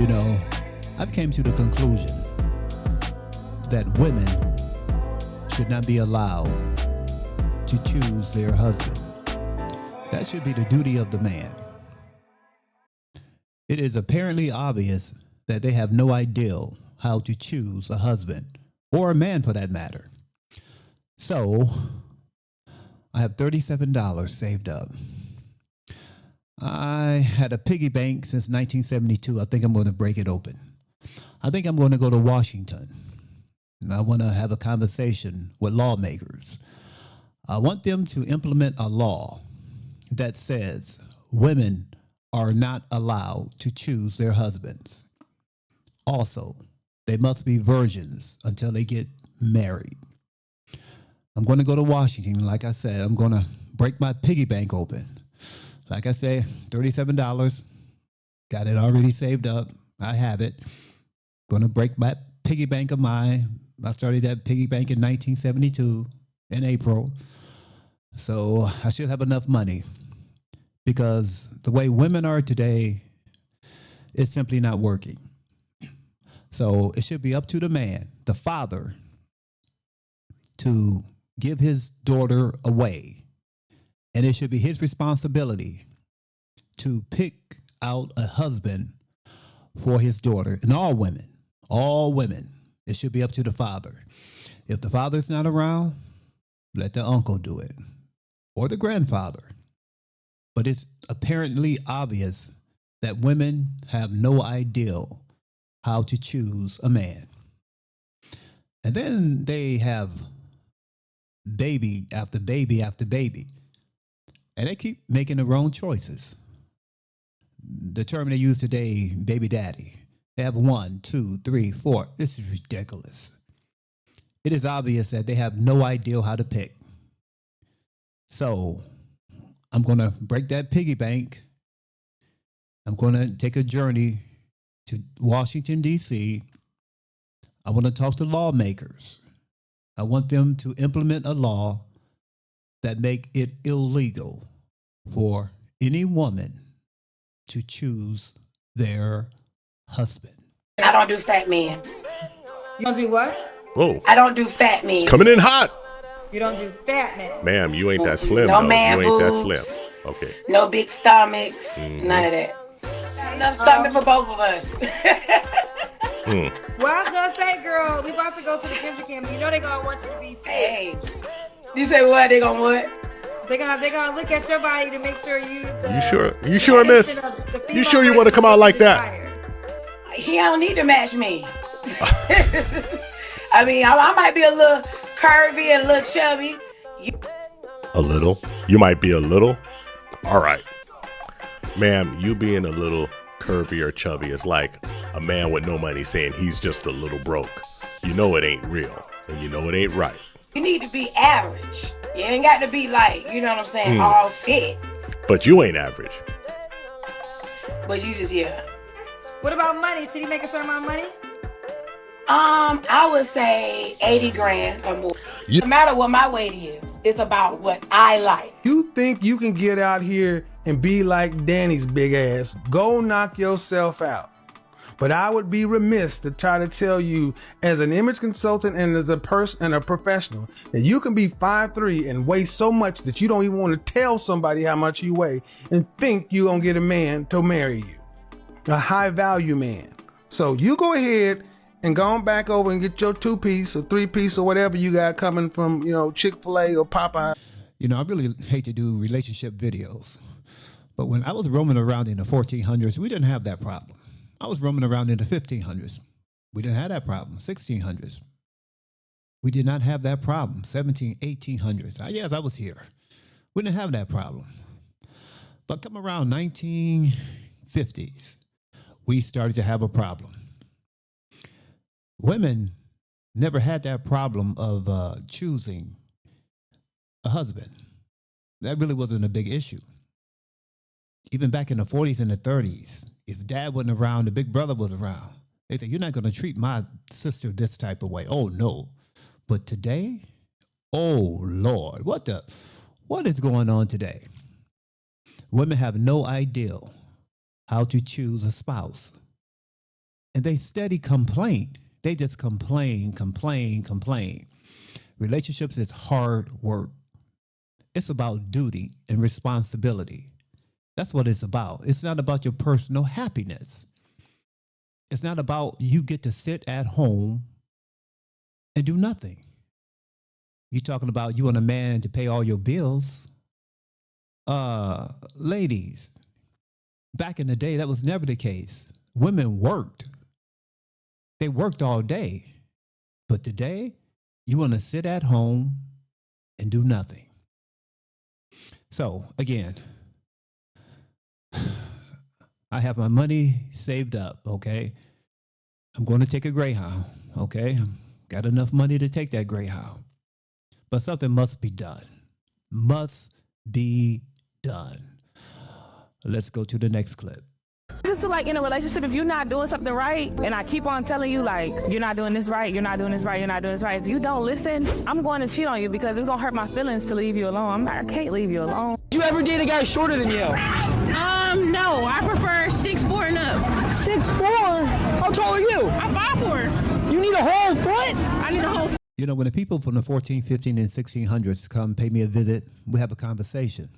You know, I've came to the conclusion that women should not be allowed to choose their husband. That should be the duty of the man. It is apparently obvious that they have no idea how to choose a husband, or a man for that matter. So, I have $37 saved up. I had a piggy bank since 1972. I think I'm going to break it open. I think I'm going to go to Washington. And I want to have a conversation with lawmakers. I want them to implement a law that says women are not allowed to choose their husbands. Also, they must be virgins until they get married. I'm going to go to Washington. Like I said, I'm going to break my piggy bank open. Like I say, $37. Got it already saved up. I have it. Going to break my piggy bank of mine. I started that piggy bank in 1972 in April. So I should have enough money, because the way women are today is simply not working. So it should be up to the man, the father, to give his daughter away. And it should be his responsibility to pick out a husband for his daughter. And all women, it should be up to the father. If the father's not around, let the uncle do it, or the grandfather. But it's apparently obvious that women have no idea how to choose a man. And then they have baby after baby after baby. And they keep making the wrong choices. The term they use today, baby daddy. They have 1, 2, 3, 4. This is ridiculous. It is obvious that they have no idea how to pick. So I'm going to break that piggy bank. I'm going to take a journey to Washington, D.C. I want to talk to lawmakers. I want them to implement a law that make it illegal for any woman to choose their husband. I don't do fat men. You don't do what? Whoa. I don't do fat men. It's coming in hot. You don't do fat men. Ma'am, you ain't that slim, No though. man You ain't that boobs. slim. Okay. No big stomachs. None of that. Enough stomach for both of us. Well, I was gonna say, girl, we about to go to the Ginger Camp. You know they gonna want you to be fit. Hey. You say what? They gonna what? They gonna look at your body to make sure you. You sure? You sure, miss? You sure you want to come out like that? He don't need to match me. I mean, I might be a little curvy and a little chubby. A little? You might be a little? All right. Ma'am, you being a little curvy or chubby is like a man with no money saying he's just a little broke. You know it ain't real, and you know it ain't right. You need to be average. You ain't got to be like, you know what I'm saying, all fit. But you ain't average. But you just, yeah. What about money? Should he make a certain amount of money? I would say 80 grand or more. No matter what my weight is, it's about what I like. You think you can get out here and be like Danny's big ass? Go knock yourself out. But I would be remiss to try to tell you, as an image consultant and as a person and a professional, that you can be 5'3" and weigh so much that you don't even want to tell somebody how much you weigh and think you're going to get a man to marry you. A high value man. So you go ahead and go on back over and get your 2-piece or 3-piece or whatever you got coming from, Chick-fil-A or Popeye. You know, I really hate to do relationship videos, but when I was roaming around in the 1400s, we didn't have that problem. I was roaming around in the 1500s. We didn't have that problem. 1600s. We did not have that problem. 1800s. Yes, I was here. We didn't have that problem. But come around 1950s, we started to have a problem. Women never had that problem of choosing a husband. That really wasn't a big issue. Even back in the 40s and the 30s, if dad wasn't around, the big brother was around. They said, you're not going to treat my sister this type of way. Oh, no. But today, oh, Lord, what is going on today? Women have no idea how to choose a spouse. and they steady complain. They just complain, complain, complain. Relationships is hard work. It's about duty and responsibility. That's what it's about. It's not about your personal happiness. It's not about you get to sit at home and do nothing. You're talking about you want a man to pay all your bills. Ladies, back in the day, that was never the case. Women worked. They worked all day. But today, you want to sit at home and do nothing. So, again, I have my money saved up, okay? I'm going to take a Greyhound, okay? Got enough money to take that Greyhound. But something must be done. Must be done. Let's go to the next clip. Just to like in a relationship, if you're not doing something right, and I keep on telling you like, you're not doing this right, you're not doing this right, you're not doing this right. If you don't listen, I'm going to cheat on you because it's gonna hurt my feelings to leave you alone. I can't leave you alone. You ever date a guy shorter than you? No, I prefer 6'4" and up. 6'4"? How tall are you? I'm 5'4". You need a whole foot? I need a whole. You know, when the people from the 14, 15, and 1600s come pay me a visit, we have a conversation.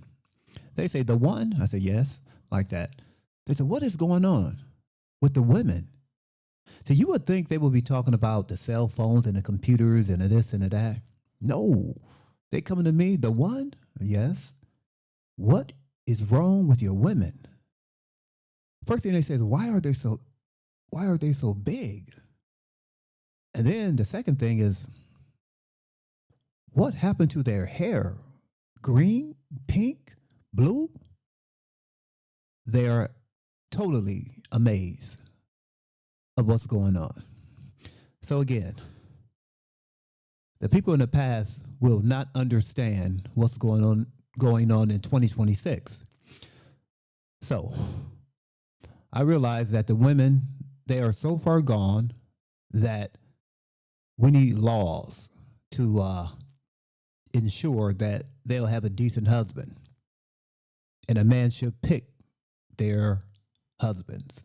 They say, the one? I say, yes, like that. They said, what is going on with the women? So you would think they would be talking about the cell phones and the computers and the this and the that. No, they coming to me, the one? Yes. What is wrong with your women? First thing they say is, why are they so big? And then the second thing is, what happened to their hair? Green, pink, blue? They are totally amazed of what's going on. So again, the people in the past will not understand what's going on in 2026. So I realize that the women, they are so far gone that we need laws to ensure that they'll have a decent husband. And a man should pick their husbands.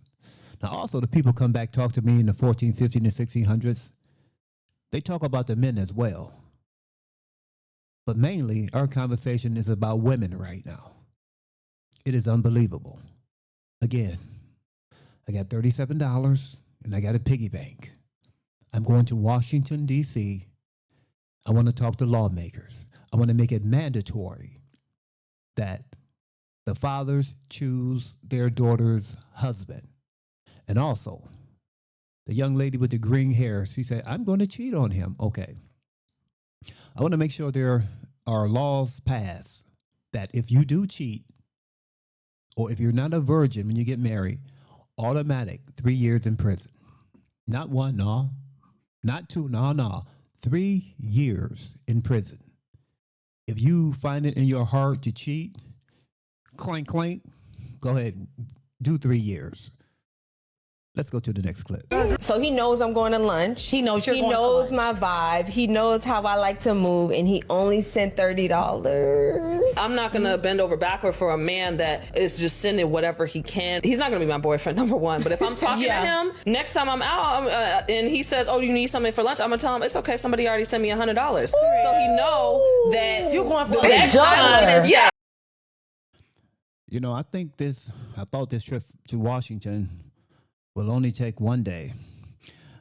Now, also, the people come back, talk to me in the 14, 15, and 1600s. They talk about the men as well. But mainly, our conversation is about women right now. It is unbelievable. Again, I got $37 and I got a piggy bank. I'm going to Washington, D.C. I want to talk to lawmakers. I want to make it mandatory that the fathers choose their daughter's husband. And also, the young lady with the green hair, she said, I'm going to cheat on him. Okay. I want to make sure there are laws passed that if you do cheat, or if you're not a virgin when you get married, automatic 3 years in prison. Not one, no. Not two, no. 3 years in prison. If you find it in your heart to cheat, clank, clank, go ahead and do 3 years. Let's go to the next clip. So he knows I'm going to lunch. He knows you're He going to knows lunch. my vibe. He knows how I like to move, and he only sent $30. I'm not going to bend over backward for a man that is just sending whatever he can. He's not going to be my boyfriend, number one. But if I'm talking to him, next time I'm out and he says, oh, you need something for lunch, I'm going to tell him, it's okay, somebody already sent me $100. So he know that You're going for the next time, yeah. You know, I thought this trip to Washington will only take 1 day.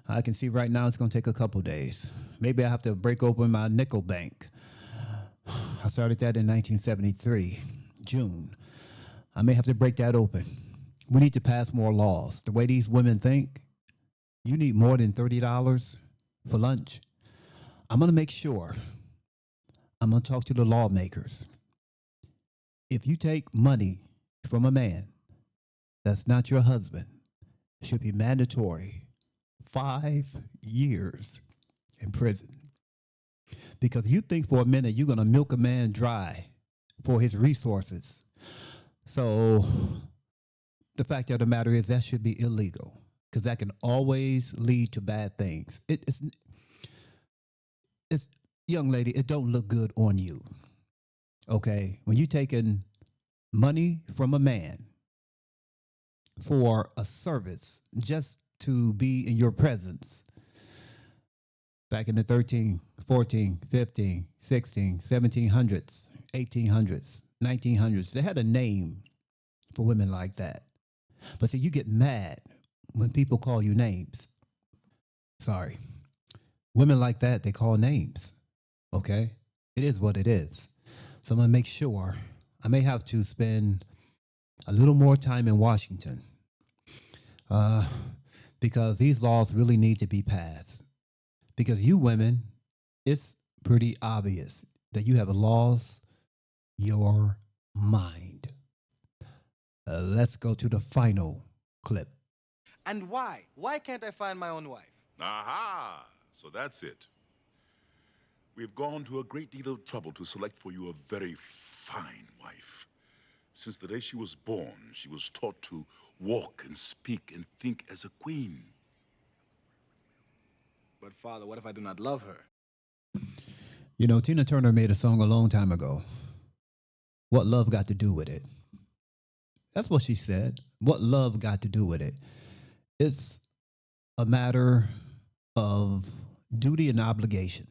I can see right now it's going to take a couple days. Maybe I have to break open my nickel bank. I started that in 1973, June. I may have to break that open. We need to pass more laws. The way these women think, you need more than $30 for lunch. I'm going to make sure. I'm going to talk to the lawmakers. If you take money from a man that's not your husband, it should be mandatory 5 years in prison. Because you think for a minute you're going to milk a man dry for his resources. So the fact of the matter is that should be illegal, because that can always lead to bad things. It's young lady, it don't look good on you. Okay? When you taking money from a man for a service, just to be in your presence. Back in the 13, 14, 15, 16, 1700s, 1800s, 1900s, they had a name for women like that. But see, you get mad when people call you names. Sorry. Women like that, they call names. Okay? It is what it is. So I'm going to make sure I may have to spend a little more time in Washington because these laws really need to be passed. Because you women, it's pretty obvious that you have lost your mind. Let's go to the final clip. And why? Why can't I find my own wife? Aha! So that's it. We've gone to a great deal of trouble to select for you a very fine wife. Since the day she was born, she was taught to walk and speak and think as a queen. But Father, what if I do not love her? You know, Tina Turner made a song a long time ago. What love got to do with it? That's what she said. What love got to do with it? It's a matter of duty and obligation.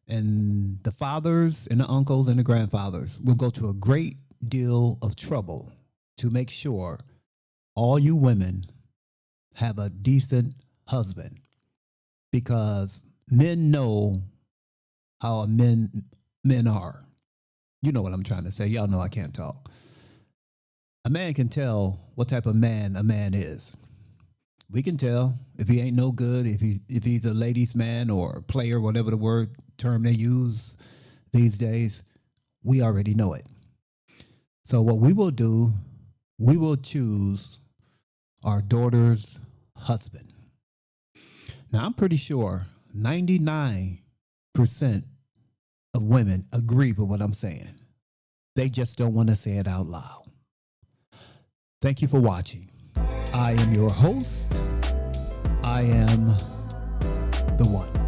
And the fathers and the uncles and the grandfathers will go to a great deal of trouble to make sure all you women have a decent husband. Because men know how men are. You know what I'm trying to say. Y'all know I can't talk. A man can tell what type of man a man is. We can tell if he ain't no good, if he's a ladies' man or a player, whatever the term they use these days. We already know it. So what we will do, we will choose our daughter's husband. Now, I'm pretty sure 99% of women agree with what I'm saying. They just don't want to say it out loud. Thank you for watching. I am your host. I am the one.